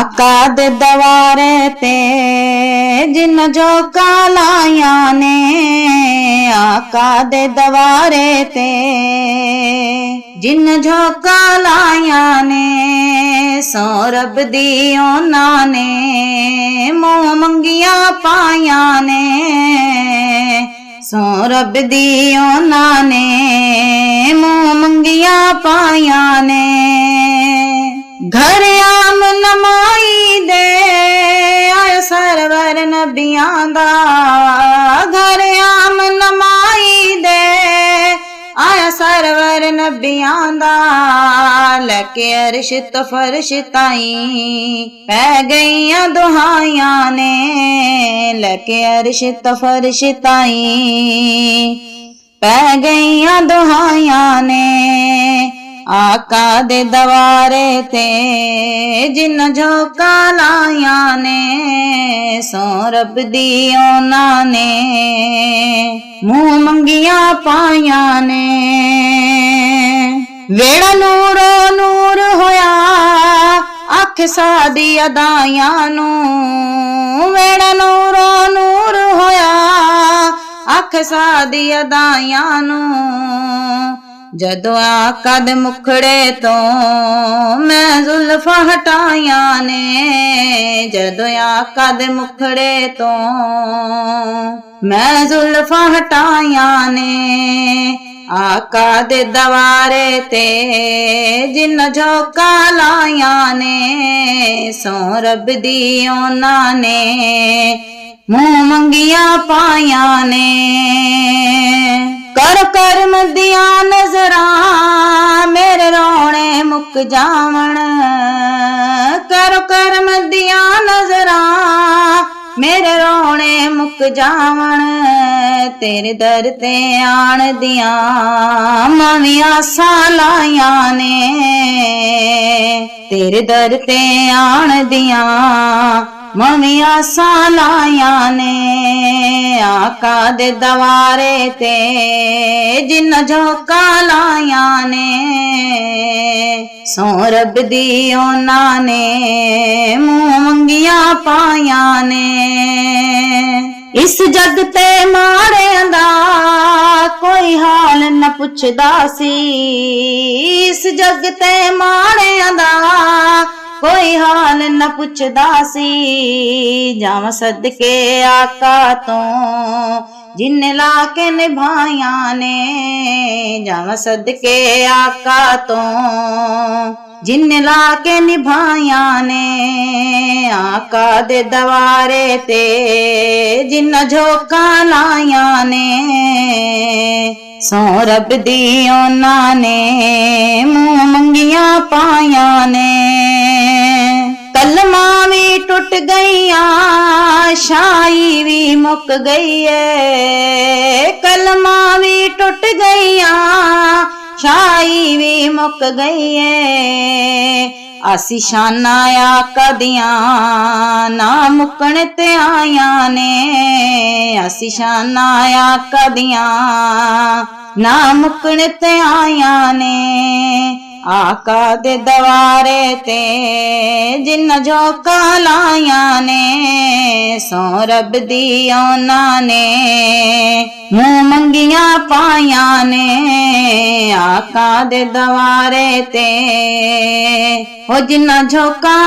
आका दे दवारे ते जिन जोगा लाया ने, आका दे दवारे ते जिन जोगा लाया ने, सो रब दी उन्हां ने मुंह मंगिया पाया ने, सो रब दी उन्हां ने मुंह मंगिया पाया ने। घर आम नमाई दे आया सरवर नबियां दा, घर आम नमाई दे आया सरवर नबियां दा, लैके अरश तो फर्श ताईं पै गईयां दुहाइयां ने, लैके अरश तो फर्श ताईं पै गईयां दुहाइयां ने। आका दे दवारे ते जिन झोंका लाया ने, सो रब दी उन्हां ने मुंह मंगिया पाया ने। वेड़ा नूरो नूर होया अख सादी अदायां नू, वेड़ा नूरो नूर होया अख सादी अदायां नू, जदों आका दे मुखड़े तो मैं जुल्फां हटाया ने, जदों आका दे मुखड़े तो मैं जुल्फां हटाया ने। आका दे दवारे ते जिन झोंका लाया ने, सो रब दी उन्हां ने मुंह मंगिया पाया ने। कर करम दिया नजरां मेरे रोने मुक जावण, कर करम दिया नजरां मेरे रोने मुक जावण, तेरे दर ते आण दिया मवी आसां लाया ने, तेरे दर ते आण दिया मवी आसां लाया ने। आका दे दवारे ते जिन झोंका लाया ने, सो रब दी उन्हां ने मुंह मंगिया पाया ने। इस जग ते माड़ियां दा कोई हाल न पुछदा सी, इस जग ते माड़ियां दा कोई हाल न पुछदा सी, जावां सदके आका तो जिन्ने ला के निभाया ने, जावां सदके आका तो जिन्ने ला के निभाया ने। आका दे दवारे ते जिन झोंका लाया ने, सो रब दी उन्हां ने मुंह मंगिया पाया ने। कलमा भी टुट गईया शाही भी मुक गई है, कलमा भी टुट गईया शाही भी मुक गई है। आसी शाना आका दियां ना मुकण ते आया ने, आसी शाना आका दियां ना मुकण ते आया ने। आका दे दवारे ते जिन झोंका लाया ने, सो रब दी उन्हां ने मुंह मंगिया पाया ने। आका दे दवारे ते ओ जिन झोंका